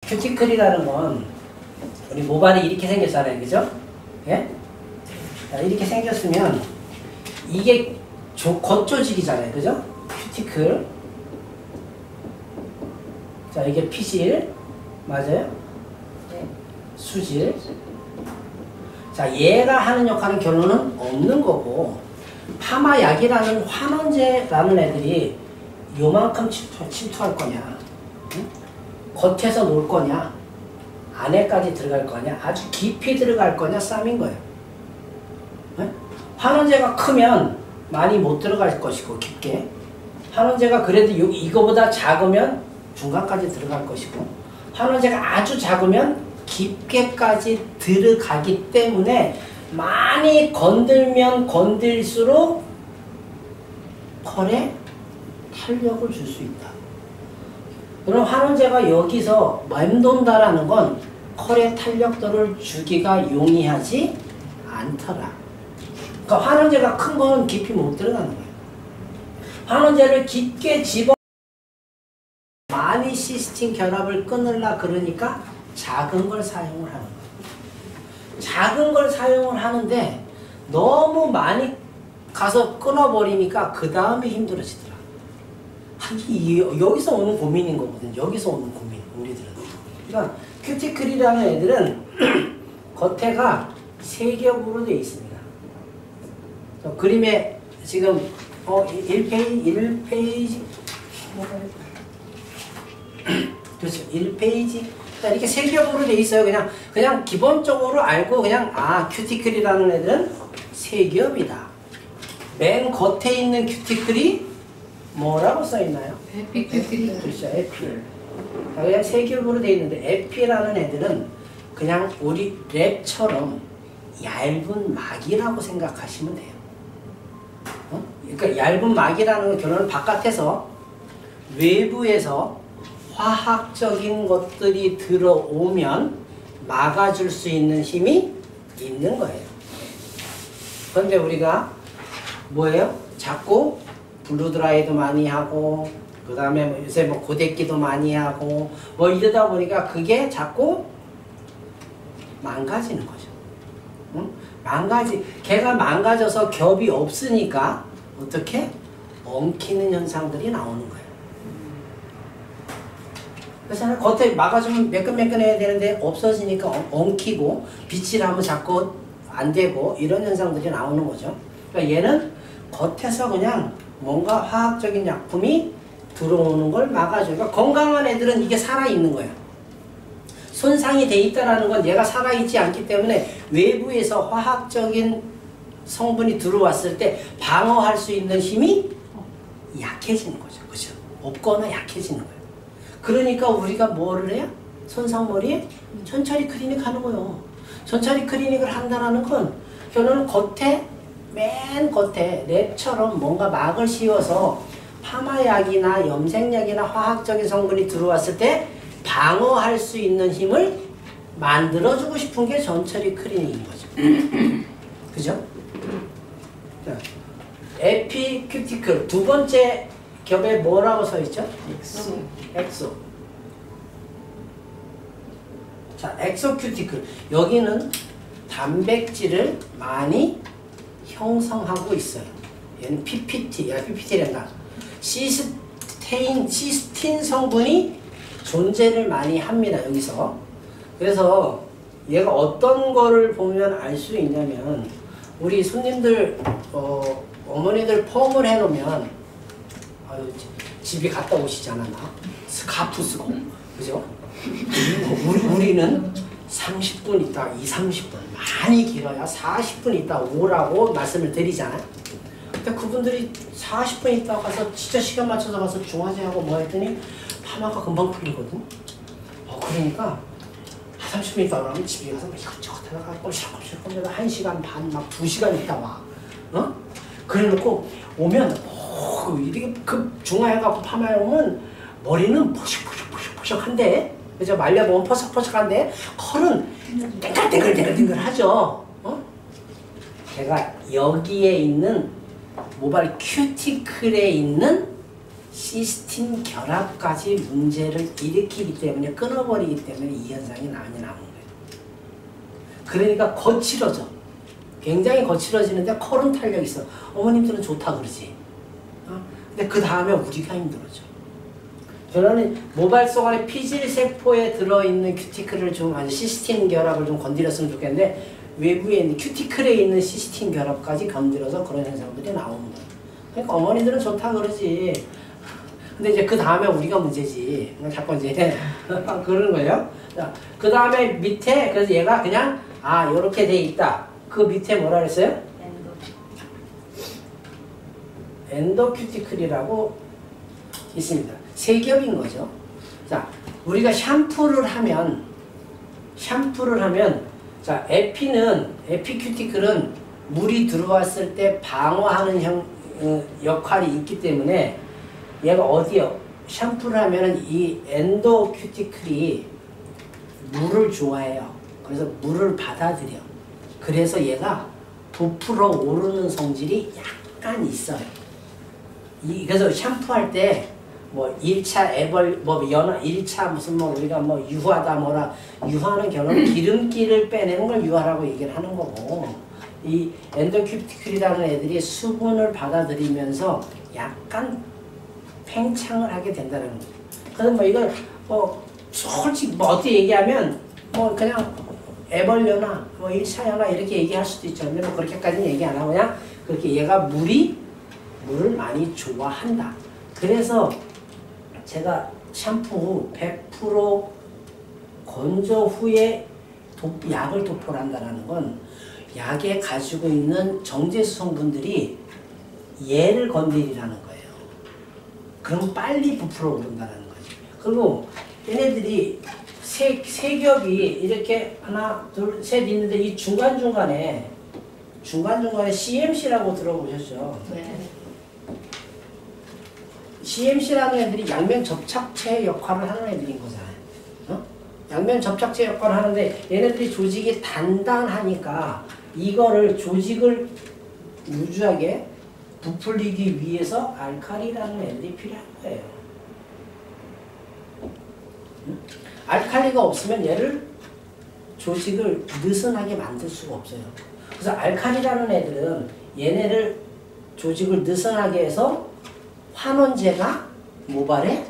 큐티클이라는 건 우리 모발이 이렇게 생겼잖아요. 그죠? 예? 자, 이렇게 생겼으면 이게 겉조직이잖아요. 그죠? 큐티클. 자, 이게 피질. 맞아요? 수질. 자, 얘가 하는 역할은 결론은 없는 거고, 파마약이라는 환원제라는 애들이 요만큼 침투할 거냐, 응? 겉에서 놀 거냐, 안에까지 들어갈 거냐, 아주 깊이 들어갈 거냐 싸움인 거예요. 응? 환원제가 크면 많이 못 들어갈 것이고, 깊게. 환원제가 그래도 이거보다 작으면 중간까지 들어갈 것이고, 환원제가 아주 작으면 깊게까지 들어가기 때문에 많이 건들면 건들수록 털에 탄력을 줄 수 있다. 그럼 환원제가 여기서 맴돈다라는 건 털의 탄력도를 주기가 용이하지 않더라. 그러니까 환원제가 큰 건 깊이 못 들어가는 거예요. 환원제를 깊게 집어 많이 시스틴 결합을 끊으려 그러니까 작은 걸 사용을 하는 거예요. 작은 걸 사용을 하는데 너무 많이 가서 끊어버리니까 그 다음에 힘들어지더라. 여기서 오는 고민인 거거든. 여기서 오는 고민, 우리들은. 그러니까 큐티클이라는 애들은 겉에가 세 겹으로 되어 있습니다. 그림에 지금 1페이지 그렇죠. 1페이지 이렇게 세 겹으로 돼 있어요. 그냥 기본적으로 알고 그냥 큐티클이라는 애들은 세 겹이다. 맨 겉에 있는 큐티클이 뭐라고 써 있나요? 에피. 그렇죠. 에피. 그냥 세 겹으로 돼 있는데 에피라는 애들은 그냥 우리 랩처럼 얇은 막이라고 생각하시면 돼요. 그러니까 얇은 막이라는 건 결론은 바깥에서 외부에서 화학적인 것들이 들어오면 막아줄 수 있는 힘이 있는 거예요. 그런데 우리가 뭐예요? 자꾸 블루드라이도 많이 하고 그 다음에 요새 고데기도 많이 하고 이러다 보니까 그게 자꾸 망가지는 거죠. 응? 걔가 망가져서 겹이 없으니까 어떻게? 엉키는 현상들이 나오는 거예요. 그래서 겉에 막아주면 매끈매끈해야 되는데 없어지니까 엉키고 빛이 나면 자꾸 안 되고 이런 현상들이 나오는 거죠. 그러니까 얘는 겉에서 그냥 뭔가 화학적인 약품이 들어오는 걸 막아줘요. 그러니까 건강한 애들은 이게 살아있는 거예요. 손상이 돼 있다는 건 얘가 살아있지 않기 때문에 외부에서 화학적인 성분이 들어왔을 때 방어할 수 있는 힘이 약해지는 거죠. 그죠? 없거나 약해지는 거예요. 그러니까 우리가 뭐를 해요? 손상머리에 전처리 클리닉 하는 거예요. 전처리 클리닉을 한다는 건 결론은 맨 겉에 랩처럼 뭔가 막을 씌워서 파마약이나 염색약이나 화학적인 성분이 들어왔을 때 방어할 수 있는 힘을 만들어주고 싶은 게 전처리 클리닉인 거죠. 그죠? 자, 에피큐티클 두 번째 겹에 뭐라고 써 있죠? 엑소. 자, 엑소큐티클. 여기는 단백질을 많이 형성하고 있어요. 얘는 PPT란다. 시스틴 성분이 존재를 많이 합니다. 여기서. 그래서 얘가 어떤 거를 보면 알 수 있냐면 우리 손님들 어머니들 펌을 해놓으면 집에 갔다 오시지 않았나? 스카프 쓰고 그죠? 우리는 30분 있다 30분 많이 길어야 40분 있다 오라고 말씀을 드리잖아요. 근데 그분들이 40분 있다 가서 진짜 시간 맞춰서 가서 중화제하고 뭐 했더니 파마가 금방 풀리거든. 그러니까 30분 있다 그러면 집에 가서 이것저것 하다가 꼼시렁꼼시렁 1시간 반 막 2시간 있다 와. 그래놓고 오면 이렇게 중화해갖고 파마해 오면 머리는 포석포석한데 그죠? 말려보면 포석포석한데 컬은 땡글땡글 하죠. 걔가 여기에 있는 모발 큐티클에 있는 시스템 결합까지 문제를 일으키기 때문에 끊어버리기 때문에 이 현상이 많이 나오는 거예요. 그러니까 거칠어져. 굉장히 거칠어지는데 컬은 탄력이 있어. 어머님들은 좋다 그러지. 근데 그 다음에 우리가 힘들어져. 저는 모발 속 안에 피질세포에 들어있는 큐티클을 좀 아주 시스틴 결합을 좀 건드렸으면 좋겠는데 외부에 있는 큐티클에 있는 시스틴 결합까지 건드려서 그런 현상들이 나오는 거예요. 그러니까 어머니들은 좋다 그러지. 근데 이제 그 다음에 우리가 문제지. 자꾸 이제 그러는 거예요. 자, 그 다음에 밑에 그래서 얘가 그냥 요렇게 돼 있다. 그 밑에 뭐라 그랬어요? 엔도큐티클이라고 있습니다. 세 겹인 거죠. 자, 우리가 샴푸를 하면 자, 에피큐티클은 물이 들어왔을 때 방어하는 역할이 있기 때문에 얘가 어디요? 샴푸를 하면은 이 엔도큐티클이 물을 좋아해요. 그래서 물을 받아들여. 그래서 얘가 부풀어 오르는 성질이 약간 있어요. 그래서 샴푸할 때 뭐 1차 연화 1차 무슨 우리가 유화다 뭐라 유화하는 경우는 기름기를 빼내는 걸 유화라고 얘기를 하는 거고 이 엔도큐티클이라는 애들이 수분을 받아들이면서 약간 팽창을 하게 된다는 거죠. 그래서 이걸 솔직히 어떻게 얘기하면 그냥 애벌려나 1차 연화 이렇게 얘기할 수도 있죠. 근데 그렇게까지는 얘기 안 하고 그냥 그렇게 얘가 물을 많이 좋아한다. 그래서 제가 샴푸 후 100% 건조 후에 약을 도포를 한다는 건 약에 가지고 있는 정제수 성분들이 얘를 건드리라는 거예요. 그럼 빨리 부풀어 오른다는 거지. 그리고 얘네들이 세 겹이 이렇게 하나, 둘, 셋 있는데 이 중간중간에 CMC라고 들어보셨죠? 네. CMC라는 애들이 양면 접착체 역할을 하는 애들인 거잖아요. 양면 접착체 역할을 하는데 얘네들이 조직이 단단하니까 이거를 조직을 유주하게 부풀리기 위해서 알칼리라는 애들이 필요한 거예요. 알칼리가 없으면 얘를 조직을 느슨하게 만들 수가 없어요. 그래서 알칼리라는 애들은 얘네를 조직을 느슨하게 해서 환원제가 모발에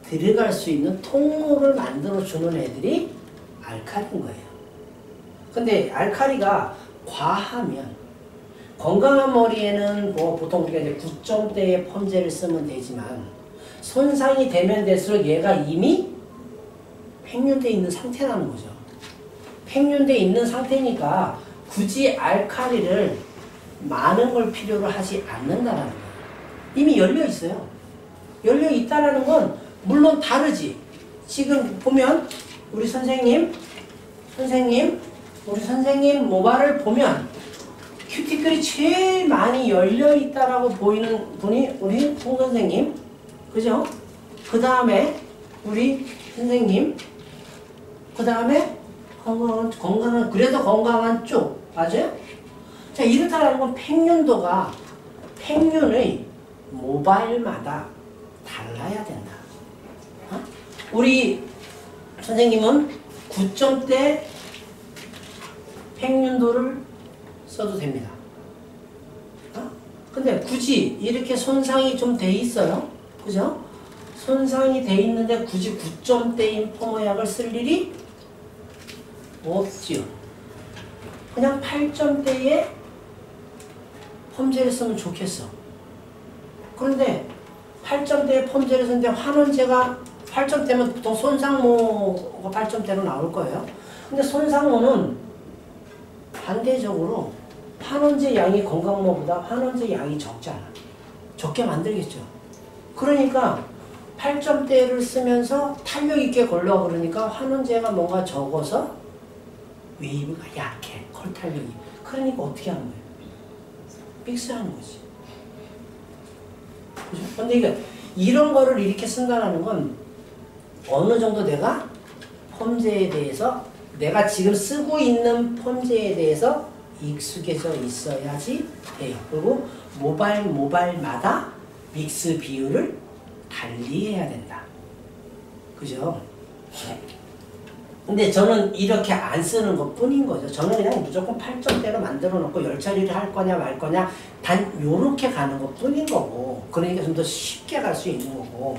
들어갈 수 있는 통로를 만들어주는 애들이 알칼리인 거예요. 근데 알칼리가 과하면 건강한 머리에는 보통 우리가 이제 9점대의 펌제를 쓰면 되지만 손상이 되면 될수록 얘가 이미 팽윤돼 있는 상태라는 거죠. 팽윤돼 있는 상태니까 굳이 알칼리를 많은 걸 필요로 하지 않는다라는 거예요. 이미 열려 있어요. 열려 있다라는 건 물론 다르지. 지금 보면 우리 선생님 모발을 보면 큐티클이 제일 많이 열려 있다라고 보이는 분이 우리 송 선생님, 그죠? 그 다음에 우리 선생님, 그 다음에 건강한 그래도 건강한 쪽, 맞아요? 자, 이렇다라는 건 팽윤의 모발마다 달라야 된다. 우리 선생님은 9점대 팽윤도를 써도 됩니다. 근데 굳이 이렇게 손상이 좀 돼 있어요. 그죠? 손상이 돼 있는데 굳이 9점대인 펌어약을 쓸 일이 없지요. 그냥 8점대의 펌제를 쓰면 좋겠어. 그런데 8점대의 펌제를 쓰는데 환원제가 8점대면 보통 손상모가 8점대로 나올 거예요. 근데 손상모는 반대적으로 환원제 양이 건강모보다 환원제 양이 적잖아. 적게 만들겠죠. 그러니까 8점대를 쓰면서 탄력 있게 걸려 그러니까 환원제가 뭔가 적어서 웨이브가 약해. 컬 탄력이. 그러니까 어떻게 하는 거예요? 믹스하는 거지. 그죠? 근데 이런 거를 이렇게 쓴다는 건 어느 정도 내가 펌제에 대해서 내가 지금 쓰고 있는 펌제에 대해서 익숙해져 있어야지 돼요. 그리고 모발마다 믹스 비율을 달리해야 된다. 그죠? 근데 저는 이렇게 안 쓰는 것 뿐인 거죠. 저는 그냥 무조건 8점대로 만들어 놓고 열 처리를 할 거냐 말 거냐 단 요렇게 가는 것 뿐인 거고, 그러니까 좀 더 쉽게 갈 수 있는 거고,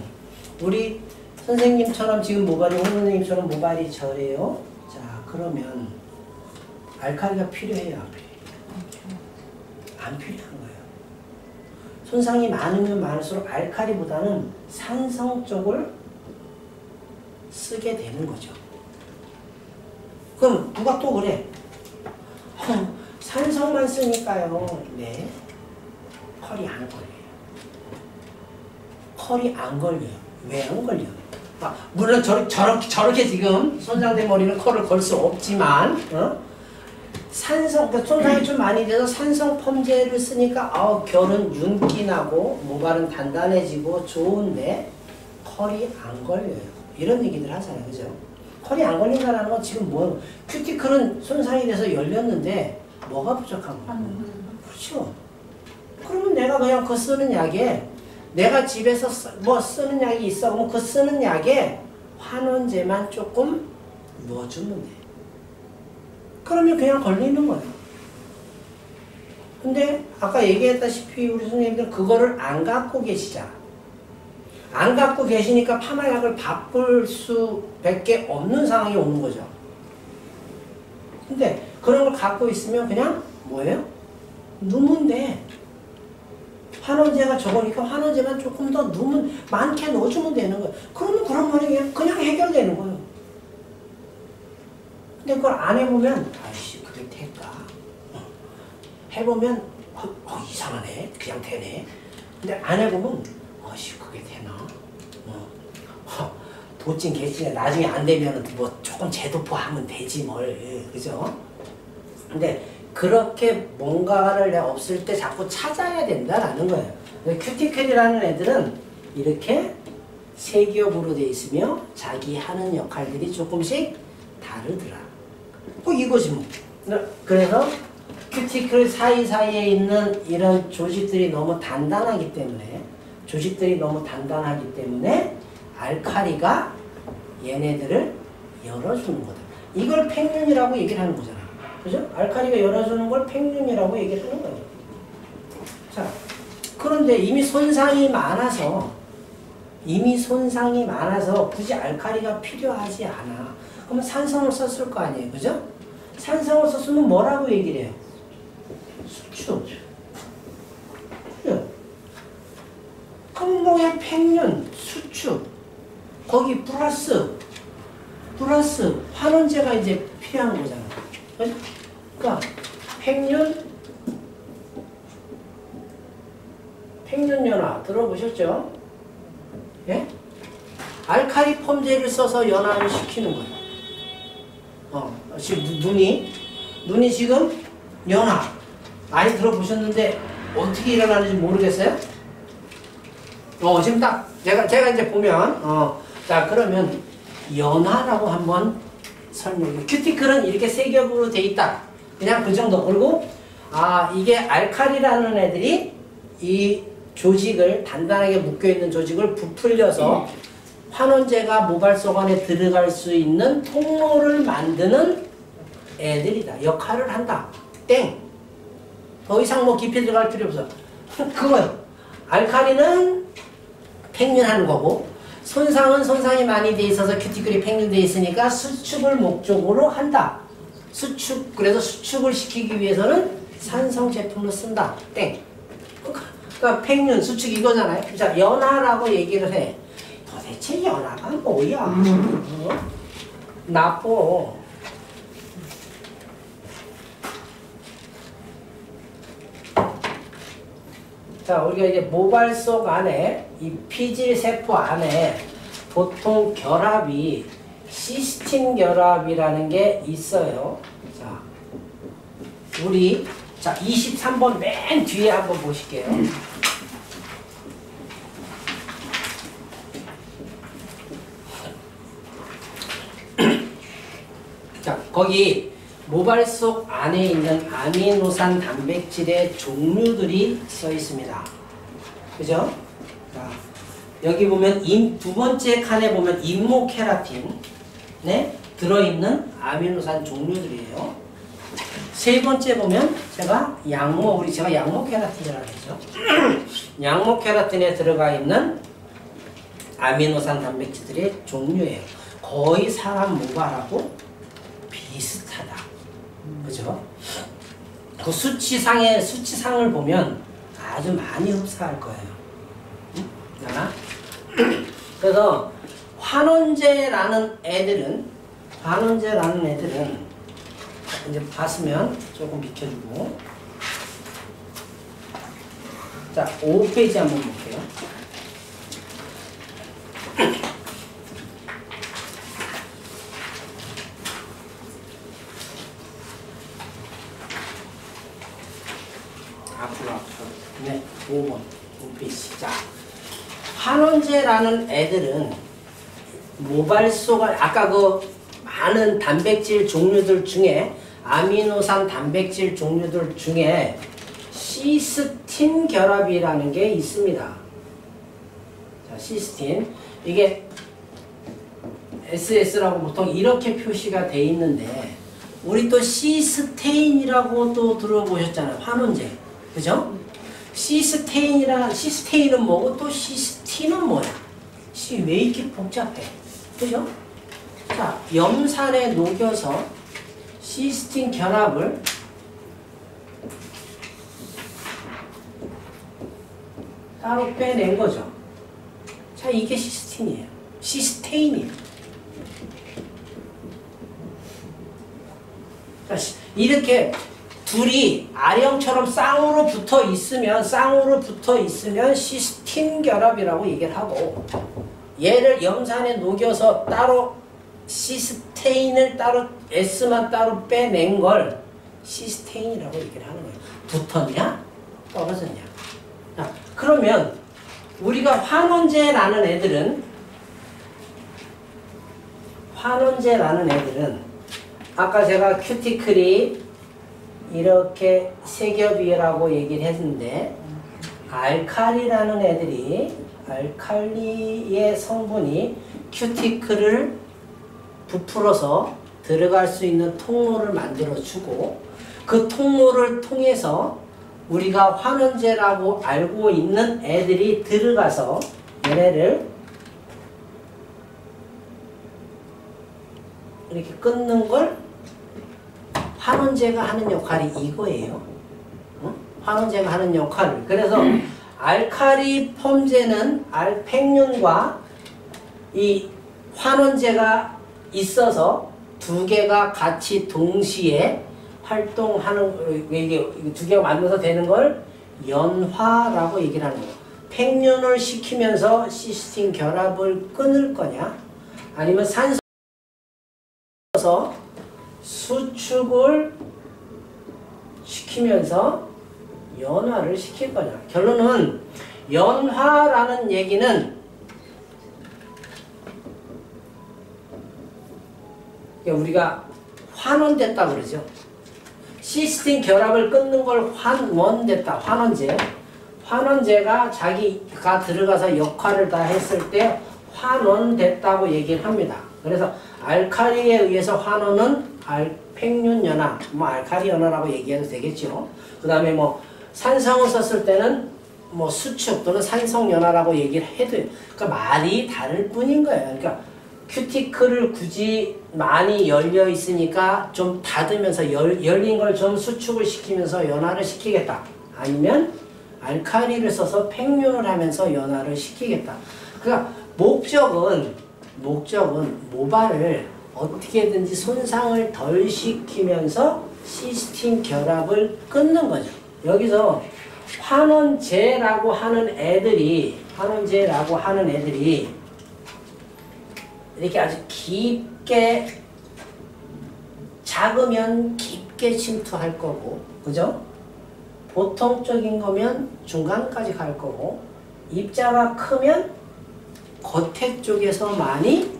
우리 선생님처럼 지금 모발이 홍 선생님처럼 모발이 저래요. 자, 그러면 알칼리가 필요해요, 안 필요해요? 안 필요한 거예요. 손상이 많으면 많을수록 알칼리보다는 산성 쪽을 쓰게 되는 거죠. 그럼 누가 또 그래? 산성만 쓰니까요. 네. 컬이 안 걸려요. 컬이 안 걸려요. 왜 안 걸려요? 물론 저렇게 지금 손상된 머리는 컬을 걸 수 없지만, 산성, 그러니까 손상이 좀 많이 돼서 산성 펌제를 쓰니까 결은 윤기 나고 모발은 단단해지고 좋은데 컬이 안 걸려요. 이런 얘기들 하잖아요. 그죠? 컬이 안 걸린다는 건 지금 뭐 큐티클은 손상이 돼서 열렸는데 뭐가 부족한 거야? 그렇죠. 그러면 내가 그냥 그 쓰는 약에 내가 집에서 뭐 쓰는 약이 있어. 그럼 그 쓰는 약에 환원제만 조금 넣어주면 돼. 그러면 그냥 걸리는 거예요. 근데 아까 얘기했다시피 우리 선생님들 그거를 안 갖고 계시잖아. 안 갖고 계시니까 파마약을 바꿀 수밖에 없는 상황이 오는 거죠. 근데 그런 걸 갖고 있으면 그냥 뭐예요? 누면 돼. 환원제가 적으니까 환원제만 조금 더 누면 많게 넣어주면 되는 거예요. 그러면 그런 말이 그냥 해결되는 거예요. 근데 그걸 안 해보면 아이씨 그게 될까? 해보면 이상하네. 그냥 되네. 근데 안 해보면 아이씨 그게 되나? 도찐 개찐에 나중에 안 되면 뭐 조금 재도포하면 되지 뭘. 그죠? 근데 그렇게 뭔가를 내가 없을 때 자꾸 찾아야 된다라는 거예요. 큐티클이라는 애들은 이렇게 세 겹으로 돼 있으며 자기 하는 역할들이 조금씩 다르더라. 이거지 뭐. 그래서 큐티클 사이사이에 있는 이런 조직들이 너무 단단하기 때문에 알칼리가 얘네들을 열어주는 거다. 이걸 팽륜이라고 얘기를 하는 거잖아. 그죠? 알칼리가 열어주는 걸 팽륜이라고 얘기를 하는 거예요. 자, 그런데 이미 손상이 많아서 굳이 알칼리가 필요하지 않아. 그러면 산성을 썼을 거 아니에요. 그죠? 산성을 썼으면 뭐라고 얘기를 해요? 수축. 그럼 뭐야? 팽륜, 수축. 거기 플러스 환원제가 이제 필요한 거잖아. 그러니까 팽륜연화 들어보셨죠? 예? 알칼리 펌제를 써서 연화를 시키는 거예요. 지금 눈이 지금 연화 많이 들어보셨는데 어떻게 일어나는지 모르겠어요? 지금 딱 제가 이제 보면 자 그러면 연화라고 한번 설명해. 큐티클은 이렇게 세 겹으로 돼 있다. 그냥 그 정도. 그리고 이게 알칼리라는 애들이 이 조직을 단단하게 묶여있는 조직을 부풀려서 환원제가 모발 속 안에 들어갈 수 있는 통로를 만드는 애들이다. 역할을 한다. 땡. 더 이상 뭐 깊이 들어갈 필요 없어. 그거요. 알칼리는 팽륜하는 거고 손상은 손상이 많이 돼 있어서 큐티클이 팽륜돼 있으니까 수축을 목적으로 한다. 그래서 수축을 시키기 위해서는 산성 제품을 쓴다. 땡. 그러니까 팽륜, 수축 이거잖아요. 자, 연화라고 얘기를 해. 도대체 연화가 뭐야? 나빠. 자, 우리가 이제 모발 속 안에 이 피질 세포 안에 보통 결합이 시스틴 결합이라는 게 있어요. 자, 자 23번 맨 뒤에 한번 보실게요. 자, 거기 모발 속 안에 있는 아미노산 단백질의 종류들이 써 있습니다. 그죠? 자, 여기 보면 두 번째 칸에 보면 인모케라틴에 들어있는 아미노산 종류들이에요. 세 번째 보면 제가 제가 양모케라틴이라고 했죠. 양모케라틴에 들어가 있는 아미노산 단백질들의 종류예요. 거의 사람 모발하고 비슷하다. 그죠? 그 수치상을 보면 아주 많이 흡사할 거예요. 자, 그래서 환원제라는 애들은 이제 봤으면 조금 비켜주고, 자 5페이지 한번 볼게요. 앞으로. 네, 5번. 5페이지. 자, 환원제라는 애들은 모발소가 아까 그 많은 단백질 종류들 중에 아미노산 단백질 종류들 중에 시스틴 결합이라는 게 있습니다. 자, 시스틴. 이게 SS라고 보통 이렇게 표시가 돼 있는데, 우리 또 시스테인이라고 또 들어보셨잖아요. 환원제. 그죠? 시스테인은 뭐고 또 시스틴은 뭐야? 왜 이렇게 복잡해? 그죠? 자, 염산에 녹여서 시스틴 결합을 따로 빼낸 거죠. 자, 이게 시스틴이에요. 시스테인이에요. 자, 이렇게 둘이 아령처럼 쌍으로 붙어 있으면 시스틴 결합이라고 얘기를 하고, 얘를 염산에 녹여서 따로 시스테인을 따로 S만 따로 빼낸 걸 시스테인이라고 얘기를 하는 거예요. 붙었냐? 떨어졌냐? 자, 그러면 우리가 환원제라는 애들은 아까 제가 큐티클이 이렇게 세 겹이라고 얘기를 했는데, 알칼리라는 애들이 알칼리의 성분이 큐티클을 부풀어서 들어갈 수 있는 통로를 만들어주고, 그 통로를 통해서 우리가 환원제라고 알고 있는 애들이 들어가서 얘네를 이렇게 끊는 걸 환원제가 하는 역할이 이거예요. 환원제가 하는 역할을. 그래서 알칼리 펌제는 알팽륜과 이 환원제가 있어서 두 개가 같이 동시에 활동하는, 이게 두 개가 만나서 되는 걸 연화라고 얘기를 하는 거예요. 팽륜을 시키면서 시스틴 결합을 끊을 거냐, 아니면 산소 수축을 시키면서 연화를 시킬 거냐. 결론은 연화라는 얘기는 우리가 환원됐다 그러죠. 시스틴 결합을 끊는 걸 환원됐다. 환원제가 자기가 들어가서 역할을 다 했을 때 환원됐다고 얘기를 합니다. 그래서 알칼리에 의해서 환원은 알팽륜 연화, 알칼리 연화라고 얘기해도 되겠죠. 그 다음에 산성을 썼을 때는 수축 또는 산성 연화라고 얘기를 해도, 그러니까 말이 다를 뿐인 거예요. 그러니까 큐티클을 굳이 많이 열려 있으니까 좀 닫으면서 열린 걸 좀 수축을 시키면서 연화를 시키겠다. 아니면 알칼리를 써서 팽륜을 하면서 연화를 시키겠다. 그러니까 목적은 모발을 어떻게든지 손상을 덜 시키면서 시스틴 결합을 끊는 거죠. 여기서 환원제라고 하는 애들이 이렇게 아주 깊게, 작으면 깊게 침투할 거고, 그죠? 보통적인 거면 중간까지 갈 거고, 입자가 크면 겉에 쪽에서 많이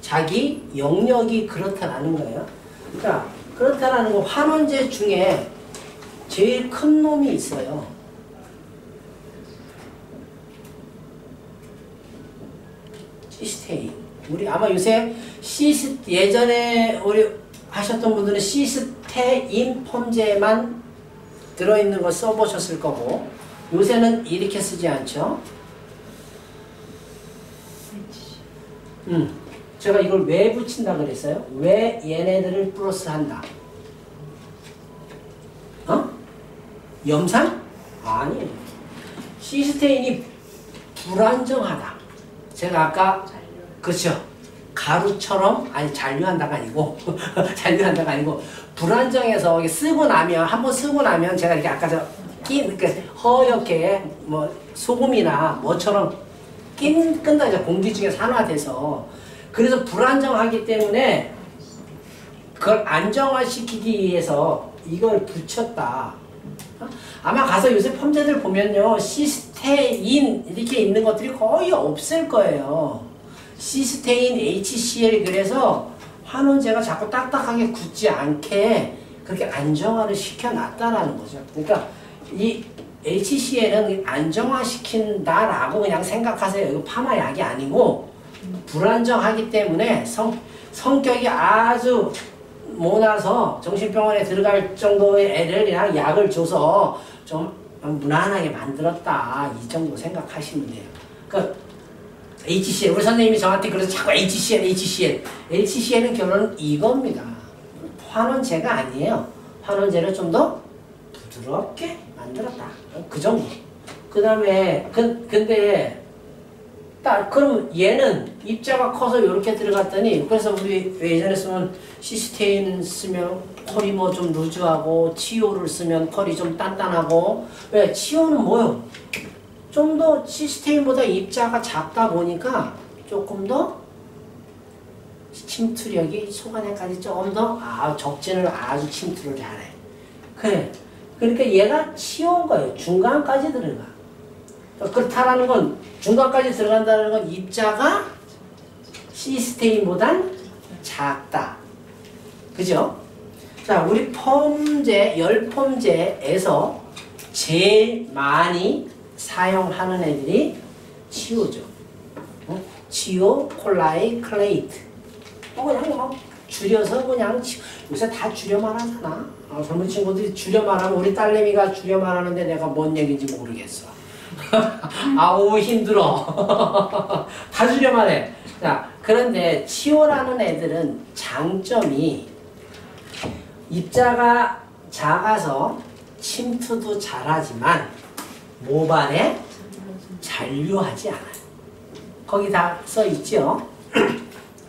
자기 영역이 그렇다라는 거예요. 그러니까 그렇다라는 거, 환원제 중에 제일 큰 놈이 있어요. 시스테인. 우리 아마 요새 예전에 우리 하셨던 분들은 시스테인 펌제만 들어있는 거 써보셨을 거고, 요새는 이렇게 쓰지 않죠? 제가 이걸 왜 붙인다 그랬어요? 왜 얘네들을 플러스 한다? 염산? 아니에요. 시스테인이 불안정하다. 제가 아까 그렇죠. 가루처럼 잔류한다가 아니고 잔류한다가 아니고 불안정해서 쓰고 나면 한번 쓰고 나면 제가 이렇게 아까 허옇게 뭐 소금이나 뭐처럼 끈다 이제 공기 중에 산화돼서 그래서 불안정하기 때문에 그걸 안정화시키기 위해서 이걸 붙였다. 아마 가서 요새 펌제들 보면요 시스테인 이렇게 있는 것들이 거의 없을 거예요. 시스테인 HCl 그래서 환원제가 자꾸 딱딱하게 굳지 않게 그렇게 안정화를 시켜놨다라는 거죠. 그러니까 이 HCl은 안정화시킨다라고 그냥 생각하세요. 이거 파마약이 아니고 불안정하기 때문에 성격이 아주 모나서 정신병원에 들어갈 정도의 애를 그냥 약을 줘서 좀 무난하게 만들었다. 이 정도 생각하시면 돼요. 그러니까 HCl, 우리 선생님이 저한테 그래서 자꾸 HCl은 결론은 이겁니다. 환원제가 아니에요. 환원제를 좀 더 부드럽게 만들었다. 그 정도. 그 다음에, 근데, 그럼 얘는 입자가 커서 이렇게 들어갔더니, 그래서 우리 예전에 쓰면 시스테인 쓰면 컬이 뭐 좀 루즈하고, 치오를 쓰면 컬이 좀 단단하고, 왜? 치오는 뭐요? 좀 더 시스테인보다 입자가 작다 보니까 조금 더 침투력이 속안에까지 조금 더 적진을 아주 침투를 잘해. 그래. 그러니까 얘가 치오인 거예요. 중간까지 들어가. 그렇다라는 건 중간까지 들어간다는 건 입자가 시스테인보단 작다. 그죠? 자, 우리 펌제, 열펌제에서 제일 많이 사용하는 애들이 치오죠. 치오, 콜라이, 클레이트. 그냥 막 줄여서 그냥 요새 다 줄여 말하잖아. 젊은 친구들이 줄여 말하면 우리 딸내미가 줄여 말하는데 내가 뭔 얘기인지 모르겠어. 아우 힘들어. 다 줄여 말해. 자, 그런데 치오라는 애들은 장점이 입자가 작아서 침투도 잘하지만 모발에 잔류하지 않아요. 거기 다 써 있죠.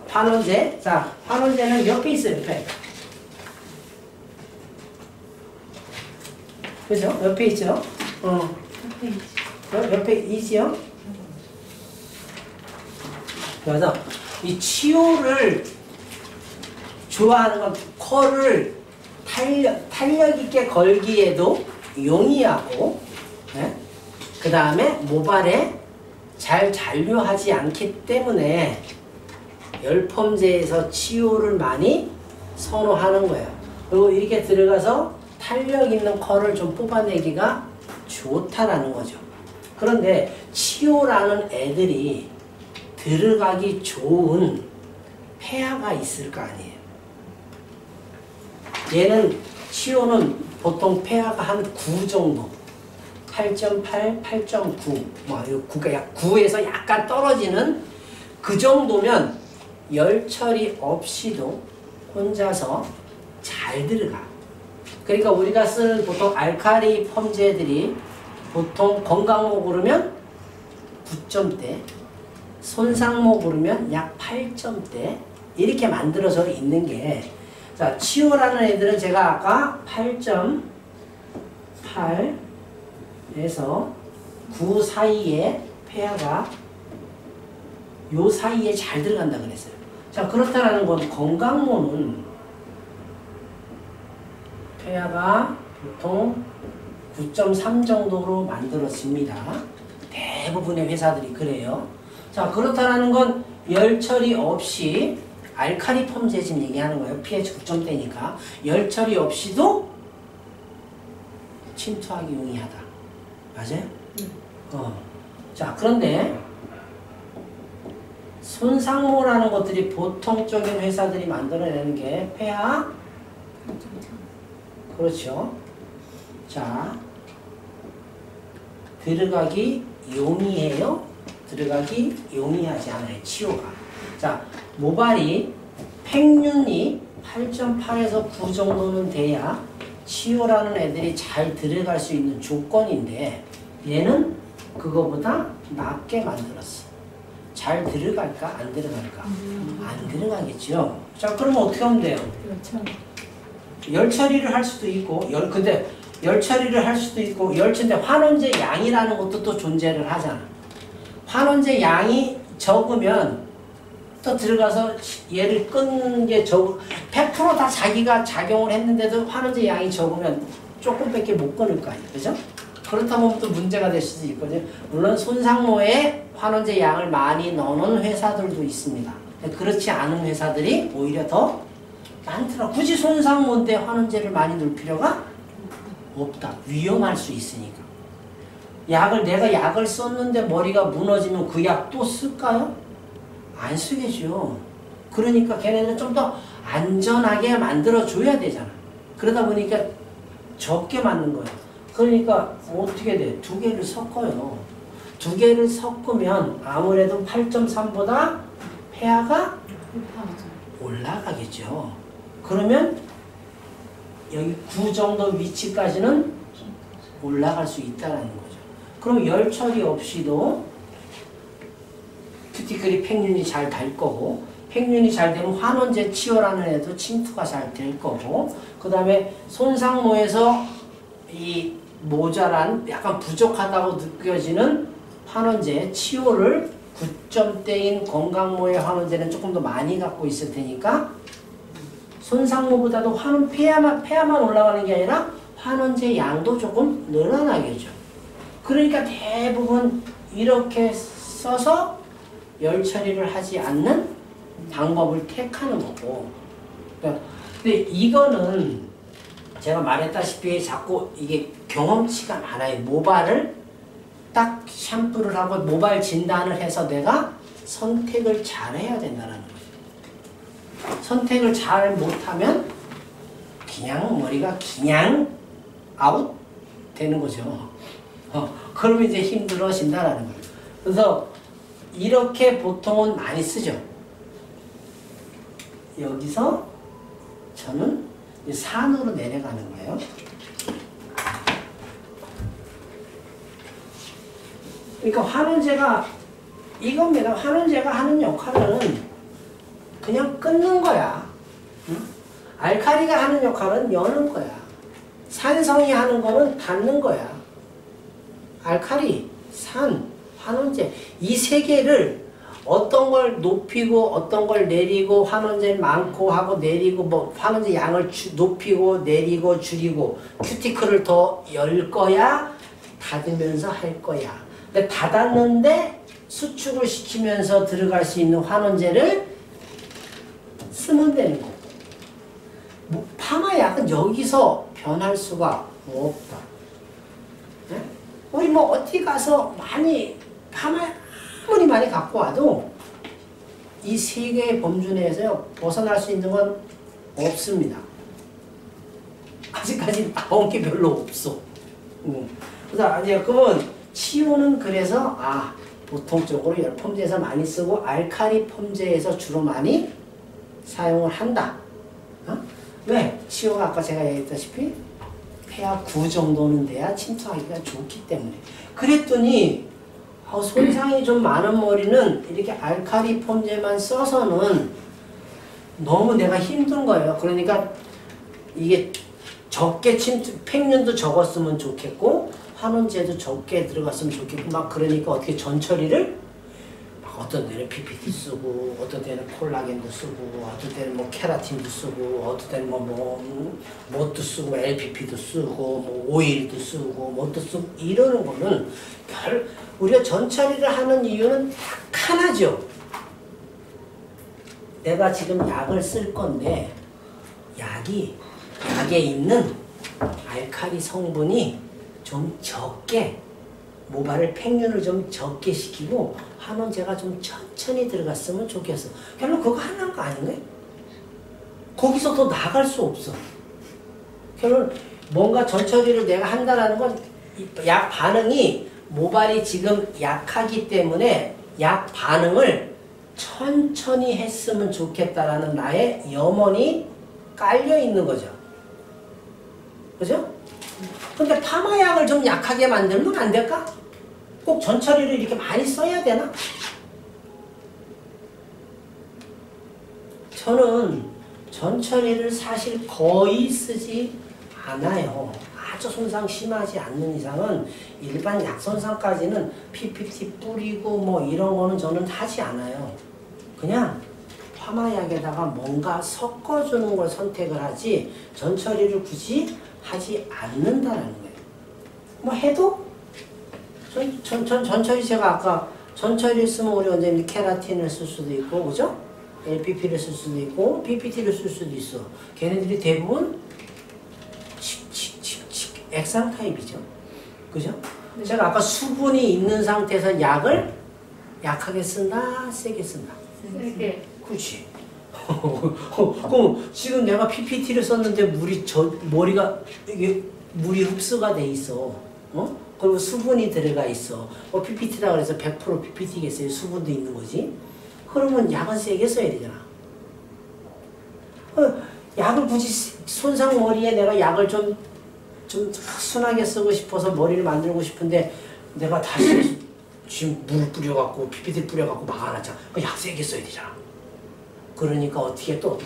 환원제. 자, 환원제는 옆에 있어요. 옆에. 그죠? 옆에 있죠? 옆에 있지요? 그래서 이 치오를 좋아하는 건 컬을 탄력 있게 걸기에도 용이하고, 네? 그 다음에 모발에 잘 잔류하지 않기 때문에 열펌제에서 치오를 많이 선호하는 거예요. 그리고 이렇게 들어가서 탄력 있는 컬을 좀 뽑아내기가 좋다라는 거죠. 그런데 치오라는 애들이 들어가기 좋은 폐하가 있을 거 아니에요. 얘는 치오는 보통 폐하가 한 9 정도. 8.8, 8.9, 뭐 9가 약 9에서 약간 떨어지는 그 정도면 열 처리 없이도 혼자서 잘 들어가. 그러니까 우리가 쓰는 보통 알칼리 펌제들이 보통 건강모 고르면 9점대, 손상모 고르면 약 8점대 이렇게 만들어서 있는 게, 자, 치오라는 애들은 제가 아까 8.8에서 9 사이에 폐하가 요 사이에 잘 들어간다 그랬어요. 자, 그렇다는 건 건강모는 폐하가 보통 9.3 정도로 만들어집니다. 대부분의 회사들이 그래요. 자, 그렇다는 건 열 처리 없이 알칼리 펌제 지금 얘기하는 거예요. pH 9점대니까 열 처리 없이도 침투하기 용이하다. 맞아요? 자, 그런데 손상모라는 것들이 보통적인 회사들이 만들어내는 게 폐하. 그렇죠. 자, 들어가기 용이해요? 들어가기 용이하지 않아요. 치료가. 자, 모발이 평균이 8.8에서 9 정도는 돼야 치료라는 애들이 잘 들어갈 수 있는 조건인데 얘는 그거보다 낮게 만들었어. 잘 들어갈까? 안 들어갈까? 안 들어가겠죠. 자, 그러면 어떻게 하면 돼요? 열 처리를 할 수도 있고, 근데 열 처리를 할 수도 있고, 열처인데 환원제 양이라는 것도 또 존재를 하잖아. 환원제 양이 적으면 또 들어가서 얘를 끊는 게 100% 다 자기가 작용을 했는데도 환원제 양이 적으면 조금밖에 못 끊을 거 아니에요. 그죠? 그렇다면 또 문제가 될 수도 있거든요. 물론 손상모에 환원제 양을 많이 넣는 회사들도 있습니다. 그렇지 않은 회사들이 오히려 더 많더라. 굳이 손상모인데 환원제를 많이 넣을 필요가 없다. 위험할 수 있으니까. 내가 약을 썼는데 머리가 무너지면 그 약 또 쓸까요? 안 쓰겠죠. 그러니까 걔네는 좀 더 안전하게 만들어줘야 되잖아. 그러다 보니까 적게 맞는 거예요. 그러니까 어떻게 돼? 두 개를 섞어요. 두 개를 섞으면 아무래도 8.3보다 폐하가 올라가겠죠. 그러면 여기 9 정도 위치까지는 올라갈 수 있다는 거죠. 그럼 열 처리 없이도 큐티클이 팽윤이 잘 될 거고, 팽윤이 잘 되면 환원제 치료라는 애도 침투가 잘 될 거고, 그 다음에 손상모에서 이 모자란 약간 부족하다고 느껴지는 환원제 치료를 9점대인 건강모의 환원제는 조금 더 많이 갖고 있을 테니까 손상모보다도 폐하만 올라가는 게 아니라 환원제 양도 조금 늘어나겠죠. 그러니까 대부분 이렇게 써서 열 처리를 하지 않는 방법을 택하는 거고. 근데 이거는 제가 말했다시피 자꾸 이게 경험치가 많아요. 모발을 딱 샴푸를 하고 모발 진단을 해서 내가 선택을 잘 해야 된다는 거죠. 선택을 잘 못하면 그냥 머리가 그냥 아웃 되는 거죠. 그러면 이제 힘들어진다는 거예요. 그래서 이렇게 보통은 많이 쓰죠. 여기서 저는 산으로 내려가는 거예요. 그러니까 환원제가 이겁니다. 환원제가 하는 역할은 그냥 끊는 거야. 응? 알칼리가 하는 역할은 여는 거야. 산성이 하는 거는 닫는 거야. 알칼리, 산, 환원제 이 세 개를 어떤 걸 높이고 어떤 걸 내리고 환원제 많고 하고 내리고 뭐 환원제 양을 높이고 내리고 줄이고 큐티클을 더 열 거야 닫으면서 할 거야. 근데 닫았는데 수축을 시키면서 들어갈 수 있는 환원제를 쓰면 되는 거고. 뭐 파마약은 여기서 변할 수가 없다. 네? 우리 뭐 어디 가서 많이 아무리 많이 갖고 와도 이 세 개의 범주 내에서 벗어날 수 있는 건 없습니다. 아직까지 나온 게 별로 없어. 그래서 그러면 치유는 그래서 보통적으로 열 펌제에서 많이 쓰고 알칼리 펌제에서 주로 많이 사용을 한다. 왜? 치유가 아까 제가 얘기했다시피 폐하 9 정도는 돼야 침투하기가 좋기 때문에. 그랬더니 손상이 좀 많은 머리는 이렇게 알칼리 펌제만 써서는 너무 내가 힘든 거예요. 그러니까 이게 적게 팽윤도 적었으면 좋겠고 환원제도 적게 들어갔으면 좋겠고 막 그러니까 어떻게 전처리를 어떤 데는 PPT 쓰고 어떤 데는 콜라겐도 쓰고 어떤 데는 뭐 케라틴도 쓰고 어떤 데는 뭣도 쓰고 LPP도 쓰고 뭐 오일도 쓰고 뭣도 쓰고 이러는 거는 우리가 전처리를 하는 이유는 딱 하나죠. 내가 지금 약을 쓸 건데 약에 있는 알칼리 성분이 좀 적게 모발을 팽윤을 좀 적게 시키고 환원제가 좀 천천히 들어갔으면 좋겠어. 결국 그거 하나인 거 아닌가요? 거기서 더 나갈 수 없어. 결국 뭔가 전처리를 내가 한다라는 건 약 반응이 모발이 지금 약하기 때문에 약 반응을 천천히 했으면 좋겠다라는 나의 염원이 깔려 있는 거죠. 그죠? 근데 파마약을 좀 약하게 만들면 안 될까? 꼭 전처리를 이렇게 많이 써야 되나? 저는 전처리를 사실 거의 쓰지 않아요. 아주 손상 심하지 않는 이상은 일반 약손상까지는 PPT 뿌리고 뭐 이런 거는 저는 하지 않아요. 그냥 파마약에다가 뭔가 섞어주는 걸 선택을 하지 전처리를 굳이 하지 않는다는 거예요. 뭐 해도 전처리 제가 아까 전처리를 쓰면 우리 원장님이 케라틴을 쓸 수도 있고 그죠? LPP를 쓸 수도 있고 PPT를 쓸 수도 있어. 걔네들이 대부분 액상 타입이죠. 그죠? 네. 제가 아까 수분이 있는 상태에서 약을 약하게 쓴다, 세게 쓴다. 세게. 그렇지. 그럼 지금 내가 PPT를 썼는데 머리가 이게 물이 흡수가 돼 있어. 어? 그리고 수분이 들어가 있어. PPT라 그래서 100% PPT겠어요. 수분도 있는 거지. 그러면 약은 세게 써야 되잖아. 약을 굳이 손상 머리에 내가 약을 좀 순하게 쓰고 싶어서 머리를 만들고 싶은데 내가 다시 지금 물 뿌려갖고 PPT 뿌려갖고 막아놨잖아. 약 세게 써야 되잖아. 그러니까 어떻게 또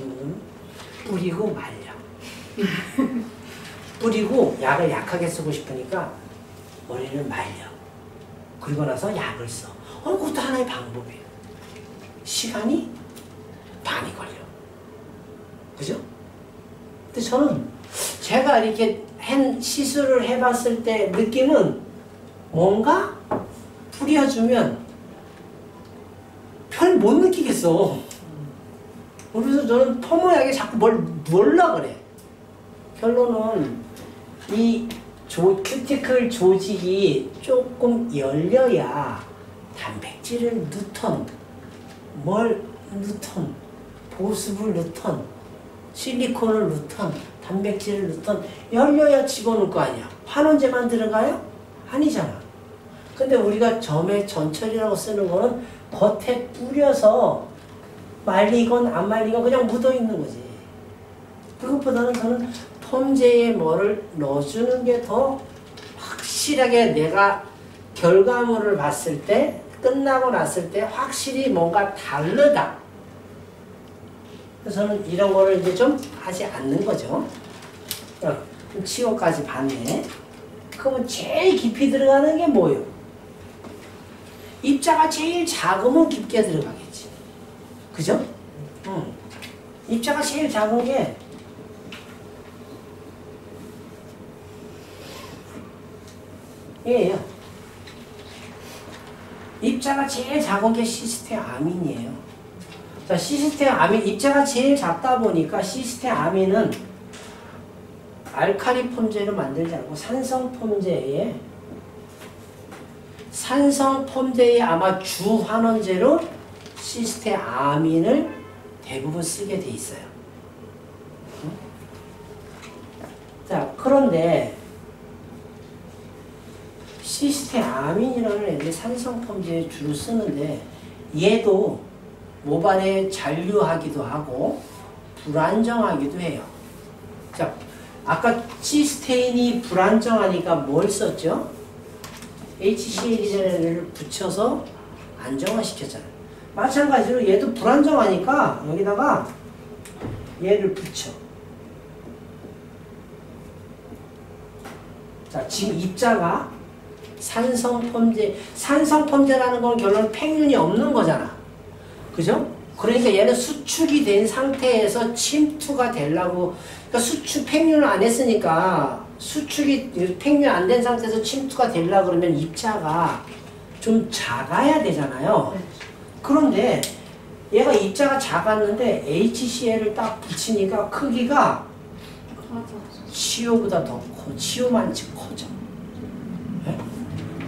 뿌리고 말려. 뿌리고 약을 약하게 쓰고 싶으니까 머리를 말려. 그리고 나서 약을 써. 그것도 하나의 방법이에요. 시간이 많이 걸려. 그죠? 근데 저는 제가 이렇게 시술을 해봤을 때 느낌은 뭔가 뿌려주면 별 못 느끼겠어. 그래서 저는 퍼머약에 자꾸 뭘 넣으려 그래. 결론은 이 큐티클 조직이 조금 열려야 단백질을 넣던 뭘 넣던 보습을 넣던 실리콘을 넣던 단백질을 넣던 열려야 집어넣을 거 아니야. 환원제만 들어가요? 아니잖아. 근데 우리가 점에 전철이라고 쓰는 거는 겉에 뿌려서 말리건 안 말리건 그냥 묻어있는 거지. 그것보다는 저는 펌제에 뭐를 넣어주는 게 더 확실하게 내가 결과물을 봤을 때 끝나고 났을 때 확실히 뭔가 다르다. 그래서 저는 이런 거를 이제 좀 하지 않는 거죠. 치료까지 봤네. 그러면 제일 깊이 들어가는 게 뭐예요? 입자가 제일 작으면 깊게 들어가겠지. 그죠? 입자가 제일 작은 게 얘예요. 입자가 제일 작은 게 시스테아민이에요. 자, 시스테아민, 입자가 제일 작다 보니까 시스테아민은 알칼리 펌제로 만들지 않고 산성 펌제에 아마 주환원제로 시스테아민을 대부분 쓰게 돼 있어요. 자, 그런데 시스테아민이라는 애들이 산성 펌제에 주로 쓰는데 얘도 모발에 잔류하기도 하고 불안정하기도 해요. 자, 아까 시스테인이 불안정하니까 뭘 썼죠? HCl을 붙여서 안정화시켰잖아요. 마찬가지로 얘도 불안정하니까 여기다가 얘를 붙여. 자, 지금 입자가 산성펌제라는 건 결론 팽윤이 없는 거잖아. 그죠? 그러니까 얘는 수축이 된 상태에서 침투가 되려고, 그러니까 팽윤을 안 했으니까 팽윤 안 된 상태에서 침투가 되려고 그러면 입자가 좀 작아야 되잖아요. 그런데 얘가 입자가 작았는데 HCl을 딱 붙이니까 크기가 치오보다 더 커. 치오만치 커져. 네?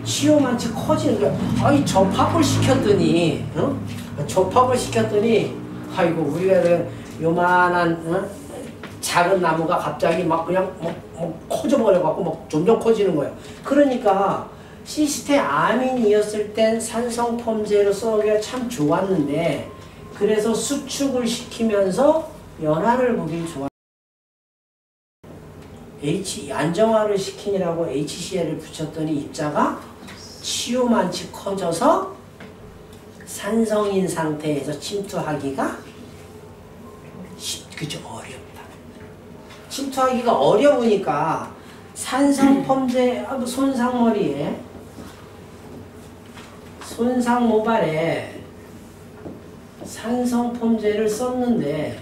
치료만치 커지는 거야. 아이 접합을 시켰더니 접합을 시켰더니 아이고 우리가 요만한 작은 나무가 갑자기 막 그냥 커져버려갖고 막 점점 커지는 거예요. 그러니까 시스테 아민이었을 땐 산성 펌제로 써기가 참 좋았는데 그래서 수축을 시키면서 연화를 보기 좋아. 안정화를 시키느라고 HCl을 붙였더니 입자가 치요만치 커져서 산성인 상태에서 침투하기가 그죠? 어렵다. 침투하기가 어려우니까 산성 펌제 손상머리에 손상 모발에 산성 펌제를 썼는데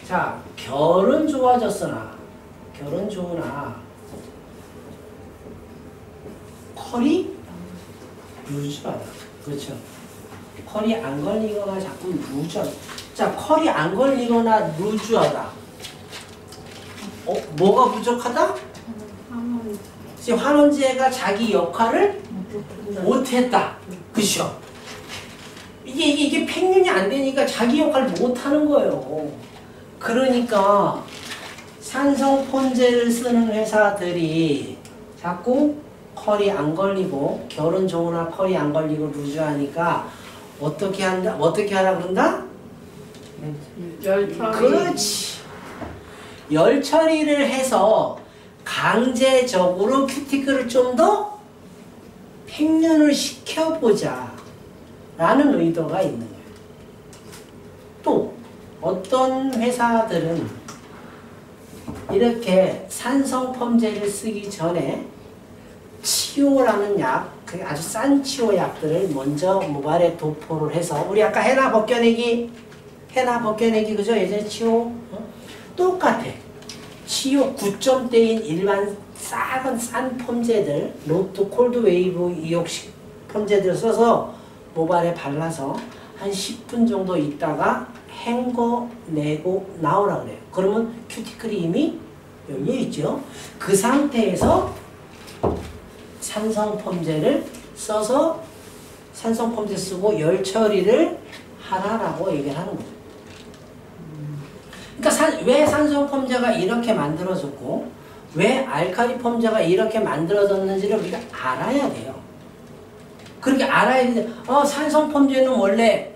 자 결은 좋아졌으나 결은 좋으나 컬이 루즈하다. 그렇죠? 컬이 안 걸리거나 자꾸 루즈하다. 자, 컬이 안 걸리거나 루즈하다. 뭐가 부족하다? 지금 환원제가 자기 역할을 못했다. 그렇죠? 이게 팽윤이 안 되니까 자기 역할을 못하는 거예요. 그러니까 산성 펌제를 쓰는 회사들이 자꾸 컬이 안 걸리고 결은 좋으나 컬이 안 걸리고 루즈하니까 어떻게 하라 그런다? 열 처리. 그렇지. 열 처리를 해서 강제적으로 큐티클을 좀 더 팽윤을 시켜보자 라는 의도가 있는 거예요. 또 어떤 회사들은 이렇게 산성 펌제를 쓰기 전에 치오라는 약, 그 아주 싼 치오 약들을 먼저 모발에 도포를 해서 우리 아까 해나 벗겨내기 그죠? 예전에 치오 똑같아. 치오 9점대인 일반 싼 펌제들 로트 콜드 웨이브 이옥식 펌제들 써서 모발에 발라서 한 10분 정도 있다가 헹궈내고 나오라 그래요. 그러면 큐티클이 이미 열려있죠. 그 상태에서 산성 펌제를 써서 산성 펌제 쓰고 열 처리를 하라라고 얘기를 하는 거죠. 그러니까 왜 산성 펌제가 이렇게 만들어졌고 왜 알칼리 펌제가 이렇게 만들어졌는지를 우리가 알아야 돼요. 그렇게 알아야 되는데 산성 펌제는 원래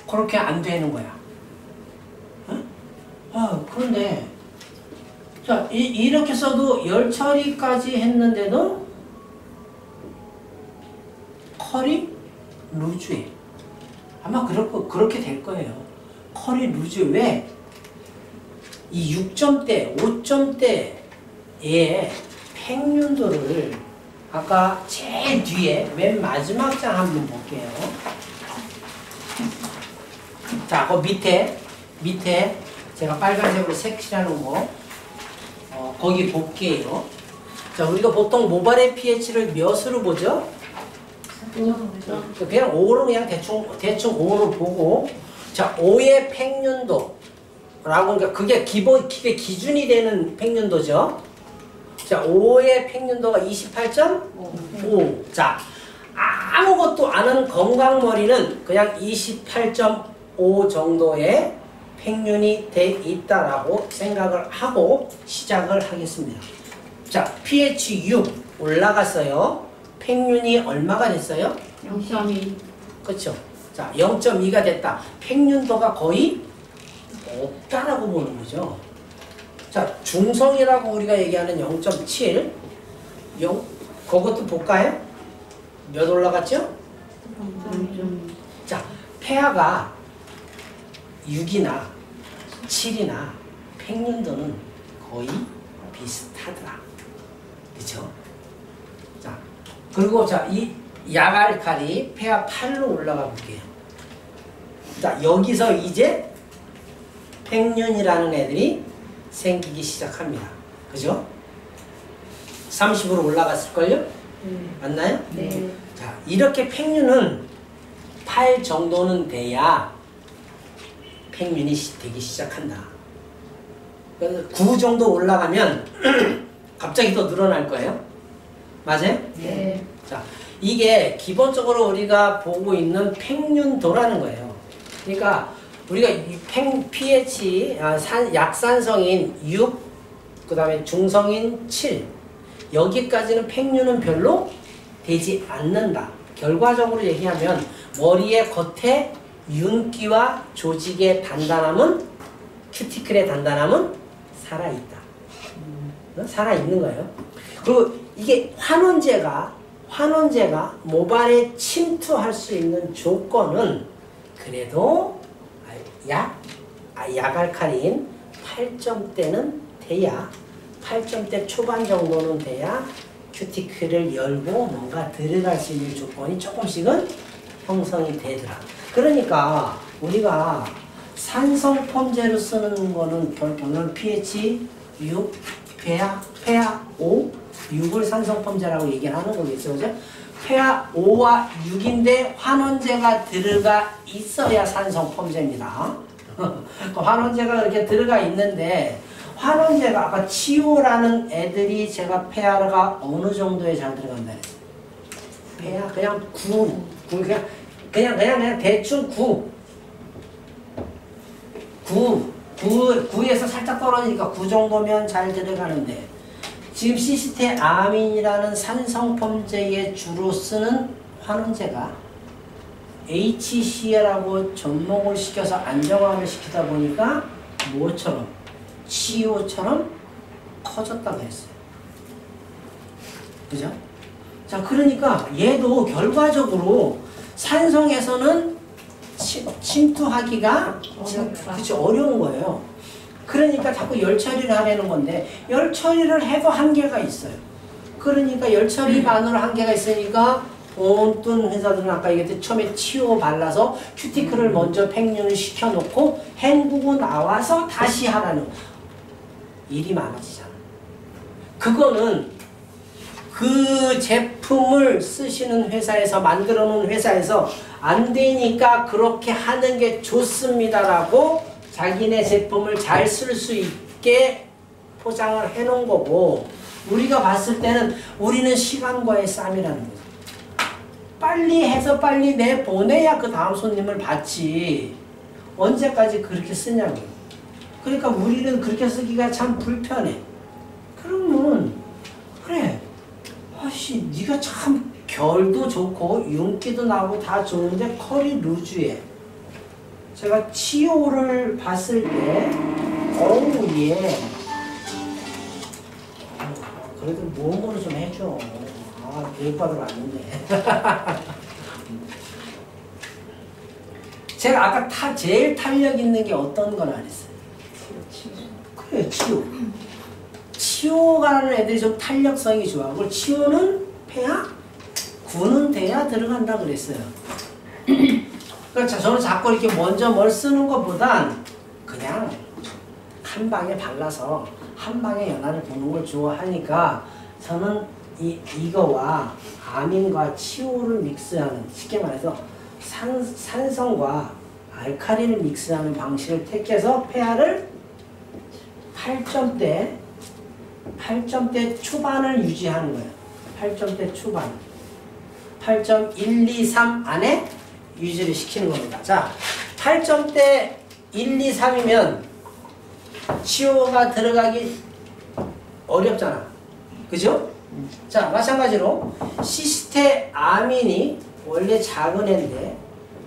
그렇게 안 되는 거야. 그런데 자 이렇게 써도 열 처리까지 했는데도 컬이 루즈해. 아마 그렇게 될 거예요. 컬이 루즈. 왜? 이 6점대, 5점대의 팽윤도를 아까 제일 뒤에 맨 마지막 장 한번 볼게요. 자, 그 밑에 제가 빨간색으로 색칠하는 거 거기 볼게요. 자, 우리가 보통 모발의 pH를 몇으로 보죠? 그냥 5로 그냥 대충 5로 보고 자 5의 팽윤도라고 그러니까 그게 기준이 되는 팽윤도죠. 자 5의 팽윤도가 28.5. 자 아무것도 안 하는 건강머리는 그냥 28.5 정도의 팽윤이 돼 있다라고 생각을 하고 시작을 하겠습니다. 자 pH 6 올라갔어요. 팽윤이 얼마가 됐어요? 0.2. 그렇죠. 자, 0.2가 됐다. 팽윤도가 거의 없다라고 보는 거죠. 자, 중성이라고 우리가 얘기하는 0.7. 그것도 볼까요? 몇 올라갔죠? 0.2. 자, 폐하가 6이나 7이나 팽윤도는 거의 비슷하더라. 그렇죠? 자, 그리고 자, 이 약알칼리 폐하 8로 올라가 볼게요. 자, 여기서 이제 팽윤이라는 애들이 생기기 시작합니다. 그죠? 30으로 올라갔을걸요? 맞나요? 네. 자, 이렇게 팽윤은 8 정도는 돼야 팽윤이 되기 시작한다. 그래서 9 정도 올라가면 갑자기 더 늘어날 거예요. 맞아요? 네. 자, 이게 기본적으로 우리가 보고 있는 팽륜도라는 거예요. 그러니까 우리가 이 pH, 약산성인 6, 그 다음에 중성인 7, 여기까지는 팽륜은 별로 되지 않는다. 결과적으로 얘기하면 머리의 겉에 윤기와 조직의 단단함은, 큐티클의 단단함은 살아있다. 살아있는 거예요. 그리고 이게 환원제가 모발에 침투할 수 있는 조건은 그래도 약알칼린 8점대는 돼야, 8점대 초반 정도는 돼야 큐티클을 열고 뭔가 들어갈 수 있는 조건이 조금씩은 형성이 되더라. 그러니까 우리가 산성 펌제로 쓰는 거는 결국은 pH 6, 폐하 5, 6을 산성 펌제라고 얘기를 하는 거겠죠. 그죠? 폐하 5와 6인데 환원제가 들어가 있어야 산성 펌제입니다. 환원제가 이렇게 들어가 있는데, 환원제가 아까 치오라는 애들이 제가 폐하가 어느 정도에 잘 들어간다 그랬어요. 폐하 그냥 9, 그냥 대충 9에서 살짝 떨어지니까 9 정도면 잘 들어가는데, 지금 시스테아민이라는 산성펌제에 주로 쓰는 환원제가 HCl하고 접목을 시켜서 안정화를 시키다 보니까 뭐처럼? 치오처럼 커졌다고 했어요. 그죠? 자, 그러니까 얘도 결과적으로 산성에서는 침투하기가 그치, 어려운 거예요. 그러니까 자꾸 열 처리를 하려는 건데, 열 처리를 해도 한계가 있어요. 그러니까 열 처리만으로 한계가 있으니까 어떤 회사들은 아까 얘기했듯이 처음에 치오 발라서 큐티클을 먼저 팽륜을 시켜놓고 헹구고 나와서 다시 하라는 거예요. 일이 많아지잖아. 그거는 그 제품을 쓰시는 회사에서, 만들어 놓은 회사에서 안 되니까 그렇게 하는 게 좋습니다라고 자기네 제품을 잘 쓸 수 있게 포장을 해 놓은 거고, 우리가 봤을 때는 우리는 시간과의 싸움이라는 거죠. 빨리 해서 빨리 내보내야 그 다음 손님을 받지. 언제까지 그렇게 쓰냐고요. 그러니까 우리는 그렇게 쓰기가 참 불편해. 그러면 그래, 아씨 네가 참 결도 좋고 윤기도 나고 다 좋은데 컬이 루즈해. 제가 치오를 봤을 때 어우 얘 그래도 모험으로 좀 해줘. 교육받으러 왔는데. 제가 아까 제일 탄력 있는 게 어떤 건 알았어요? 그래, 치오. 치오가라는 애들이 좀 탄력성이 좋아. 그리고 치오는 폐하? 9는 돼야 들어간다 그랬어요. 그러니까 저는 자꾸 이렇게 먼저 뭘 쓰는 것보단 그냥 한 방에 발라서 한 방에 연화를 보는 걸 좋아하니까 저는 이거와 아민과 치오를 믹스하는, 쉽게 말해서 산성과 알칼리를 믹스하는 방식을 택해서 폐하를 8점대 초반을 유지하는 거예요. 8점대 초반. 8.123 안에 유지를 시키는 겁니다. 자, 8점대 1, 2, 3이면 치오가 들어가기 어렵잖아. 그죠? 자, 마찬가지로 시스테아민이 원래 작은 애인데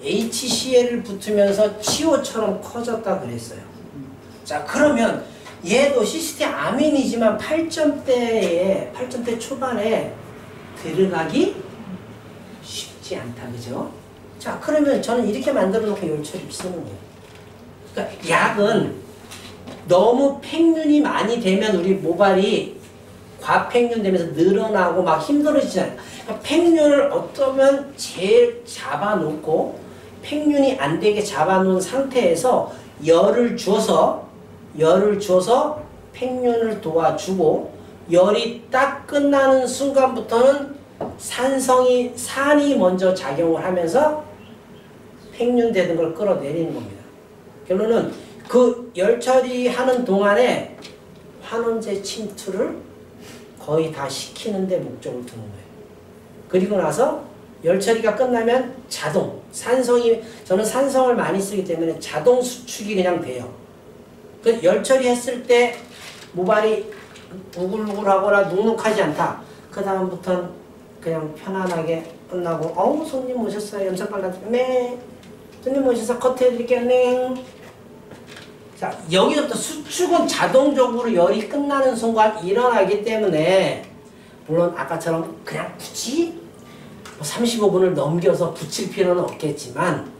HCl을 붙으면서 치오처럼 커졌다 그랬어요. 자, 그러면 얘도 시스테아민이지만 8점대 초반에 들어가기 쉽지 않다. 그죠? 자, 그러면 저는 이렇게 만들어 놓고 열 처리 쓰는 거예요. 그러니까 약은 너무 팽륜이 많이 되면 우리 모발이 과팽륜 되면서 늘어나고 막 힘들어지잖아요. 그러니까 팽륜을 어쩌면 제일 잡아놓고 팽륜이 안 되게 잡아놓은 상태에서 열을 줘서 팽륜을 도와주고, 열이 딱 끝나는 순간부터는 산이 먼저 작용을 하면서 팽륜되는 걸 끌어내리는 겁니다. 결론은 그 열 처리하는 동안에 환원제 침투를 거의 다 식히는데 목적을 두는 거예요. 그리고 나서 열 처리가 끝나면 자동, 저는 산성을 많이 쓰기 때문에 자동 수축이 그냥 돼요. 그 열 처리했을 때 모발이 우글우글하거나 눅눅하지 않다. 그 다음부터는 그냥 편안하게 끝나고, 어우, 손님 오셨어요. 염색 발라드릴게요. 네. 손님 오셔서 커트해드릴게요. 네. 자, 여기서부터 수축은 자동적으로 열이 끝나는 순간 일어나기 때문에, 물론 아까처럼 그냥 굳이 35분을 넘겨서 붙일 필요는 없겠지만,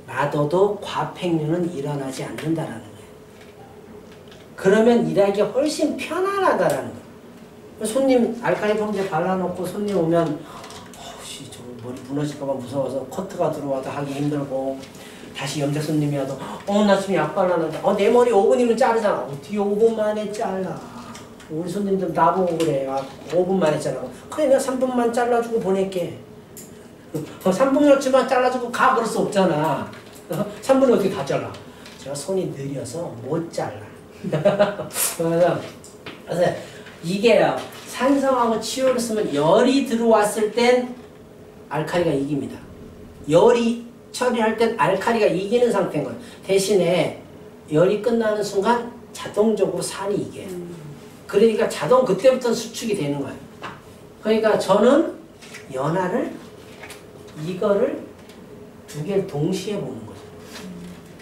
놔둬도 과팽류는 일어나지 않는다라는 거예요. 그러면 일하기 훨씬 편안하다라는 거예요. 손님 알칼리 펌제 발라놓고 손님 오면 저 머리 무너질까봐 무서워서 커트가 들어와도 하기 힘들고, 다시 염색 손님이 와도 나 지금 약 발랐는데 내 머리 5분이면 자르잖아. 어떻게 5분 만에 잘라. 우리 손님들 나보고 그래. 5분 만에 잘라. 그래 내가 3분만 잘라주고 보낼게. 3분이었지만 잘라주고 가 그럴 수 없잖아. 3분에 어떻게 다 잘라. 제가 손이 느려서 못 잘라. 그래서 이게요, 산성하고 치유를 쓰면 열이 들어왔을 땐 알칼리가 이깁니다. 열이 처리할 땐 알칼리가 이기는 상태인 거예요. 대신에 열이 끝나는 순간 자동적으로 산이 이겨요. 그러니까 그때부터 수축이 되는 거예요. 그러니까 저는 연화를, 이거를 두 개를 동시에 보는 거죠.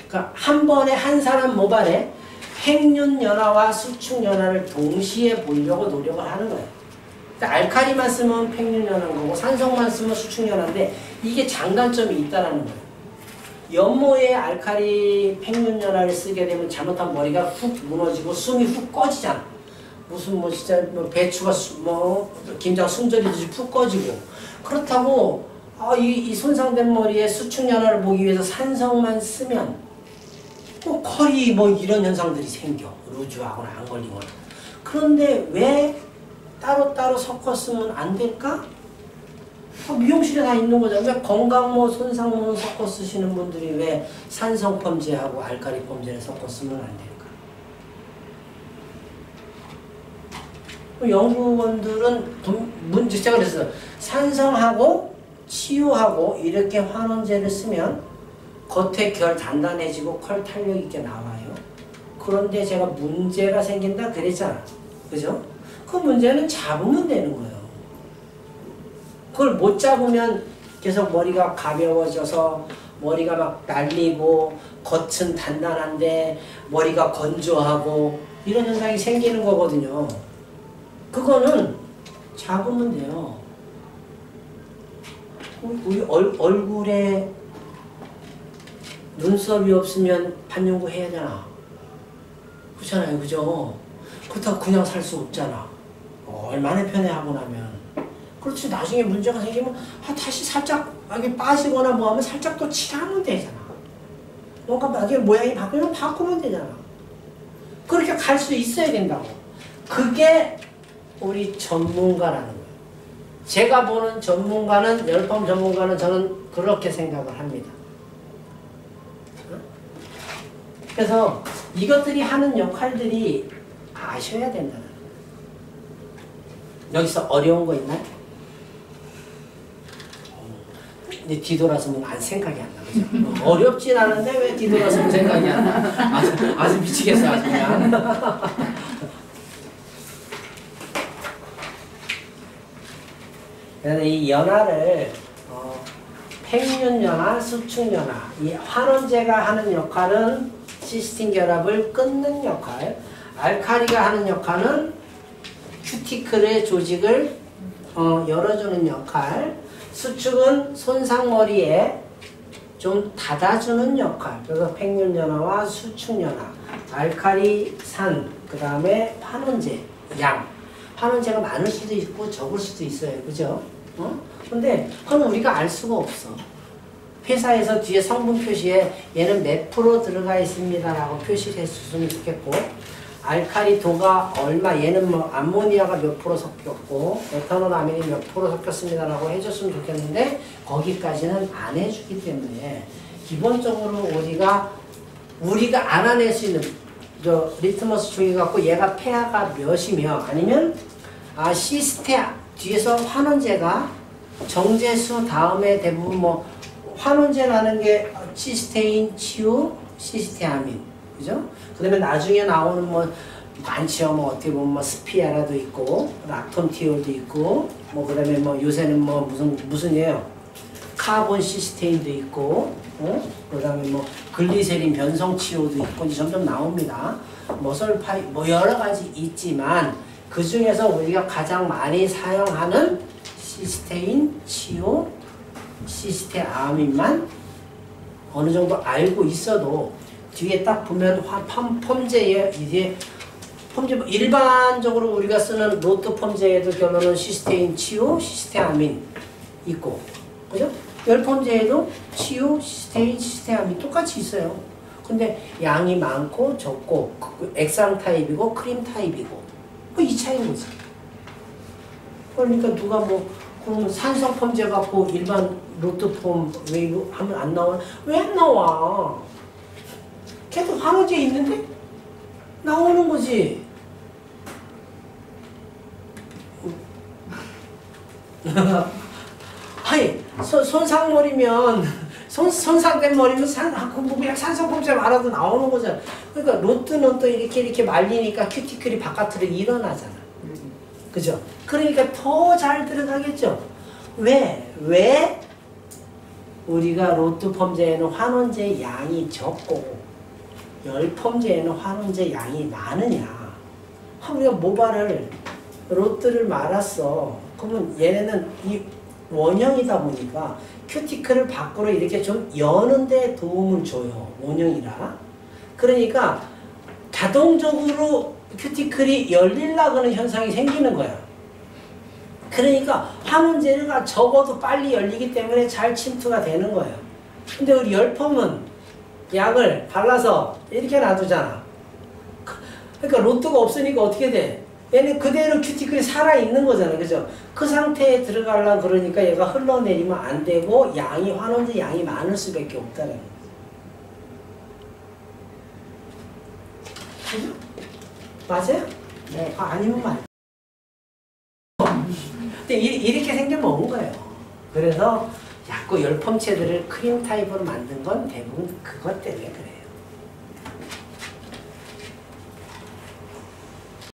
그러니까 한 번에 한 사람 모발에 팽윤연화와 수축연화를 동시에 보려고 노력을 하는 거예요. 그러니까 알칼리만 쓰면 팽윤연화인 거고 산성만 쓰면 수축연화인데 이게 장단점이 있다는 거예요. 연모에 알칼리 팽윤연화를 쓰게 되면 잘못하면 머리가 훅 무너지고 숨이 훅 꺼지잖아. 무슨 진짜 배추가 김장 숨절이듯이 푹 꺼지고. 그렇다고 이 손상된 머리에 수축연화를 보기 위해서 산성만 쓰면 컬이 이런 현상들이 생겨. 루즈하거나 안 걸리거나. 그런데 왜 따로따로 섞어 쓰면 안 될까? 미용실에 다 있는 거잖아. 왜 건강모, 손상모는 섞어 쓰시는 분들이 왜 산성 펌제하고 알칼리 펌제를 섞어 쓰면 안 될까? 연구원들은 제가 그랬어요. 산성하고 치유하고 이렇게 환원제를 쓰면 겉에 결 단단해지고 컬 탄력 있게 나와요. 그런데 제가 문제가 생긴다 그랬잖아. 그죠? 그 문제는 잡으면 되는 거예요. 그걸 못 잡으면 계속 머리가 가벼워져서 머리가 막 날리고 겉은 단단한데 머리가 건조하고 이런 현상이 생기는 거거든요. 그거는 잡으면 돼요. 우리 얼굴에 눈썹이 없으면 반영구 해야 되나? 그렇잖아요, 그죠? 그렇다고 그냥 살 수 없잖아. 얼마나 편해하고 나면. 그렇지, 나중에 문제가 생기면 다시 살짝 이게 빠지거나 하면 살짝 또 칠하면 되잖아. 뭔가 나중에 모양이 바꾸면 바꾸면 되잖아. 그렇게 갈 수 있어야 된다고. 그게 우리 전문가라는 거예요. 제가 보는 전문가는, 열펌 전문가는 저는 그렇게 생각을 합니다. 그래서 이것들이 하는 역할들이 아셔야 된다. 여기서 어려운 거 있나요? 이제 뒤돌아서면 생각이 안 나. 그죠? 어렵진 않은데 왜 뒤돌아서면 생각이 안 나? 아주 미치겠어, 아주 그냥. 그래서 이 연화를 팽윤연화, 수축연화, 이 환원제가 하는 역할은 시스틴 결합을 끊는 역할, 알칼리가 하는 역할은 큐티클의 조직을 열어주는 역할, 수축은 손상머리에 좀 닫아주는 역할. 그래서 팽윤연화와 수축연화, 알칼리, 산, 그 다음에 환원제, 양. 환원제가 많을 수도 있고 적을 수도 있어요. 그죠? 근데 그건 우리가 알 수가 없어. 회사에서 뒤에 성분 표시에 얘는 몇 프로 들어가 있습니다라고 표시를 했으면 좋겠고, 알칼리도가 얼마, 얘는 암모니아가 몇 프로 섞였고 에탄올 아민이 몇 프로 섞였습니다라고 해줬으면 좋겠는데 거기까지는 안 해주기 때문에 기본적으로 우리가 알아낼 수 있는 리트머스 종이 갖고 얘가 폐하가 몇이며 아니면 시스테 뒤에서 환원제가 정제수 다음에 대부분 뭐 환원제라는 게 시스테인, 치유, 시스테아민, 그죠? 그다음에 나중에 나오는 뭐 많죠. 뭐 어떻게 보면 뭐 스피아라도 있고 락톤티올도 있고 뭐 그다음에 뭐 요새는 뭐 무슨이에요? 카본 시스테인도 있고, 그다음에 뭐 글리세린 변성 치료도 있고 이제 점점 나옵니다. 머설파이 뭐 여러 가지 있지만 그 중에서 우리가 가장 많이 사용하는 시스테인, 치유, 시스테아민만 어느 정도 알고 있어도 뒤에 딱 보면 펌제에 이제 펌제 일반적으로 우리가 쓰는 로트 펌제에도 결론은 시스테인, 치유, 시스테아민 있고, 그죠? 열 펌제에도 치유, 시스테인, 시스테아민 똑같이 있어요. 근데 양이 많고 적고 액상 타입이고 크림 타입이고 뭐 이 차이인 거지. 그러니까 누가 뭐 그럼 산성 펌제 갖고 일반 로트 펌 왜 이거 하면 안 나와? 왜 안 나와? 걔도 환원제 있는데 나오는 거지. 아니 손상머리면 손상된 머리면 그냥 산성 펌제 말아도 나오는 거잖아. 그러니까 로트는 또 이렇게 말리니까 큐티클이 바깥으로 일어나잖아. 그죠? 그러니까 더 잘 들어가겠죠. 왜 우리가 로트 펌제에는 환원제 양이 적고 열 펌제에는 환원제 양이 많으냐? 우리가 모발을 로트를 말았어. 그러면 얘네는 이 원형이다 보니까 큐티클을 밖으로 이렇게 좀 여는 데 도움을 줘요. 원형이라. 그러니까 자동적으로 큐티클이 열리려고 하는 현상이 생기는 거야. 그러니까 환원제가 적어도 빨리 열리기 때문에 잘 침투가 되는 거예요. 근데 우리 열펌은 약을 발라서 이렇게 놔두잖아. 그러니까 로트가 없으니까 어떻게 돼? 얘는 그대로 큐티클이 살아있는 거잖아. 그죠? 그 상태에 들어가려면 그러니까 얘가 흘러내리면 안 되고 양이 환원제 양이 많을 수밖에 없다는 거죠. 그죠? 맞아요? 네. 아니면 말. 근데 이렇게 생겨먹은 거예요. 그래서 자꾸 열펌체들을 크림 타입으로 만든 건 대부분 그것 때문에 그래요.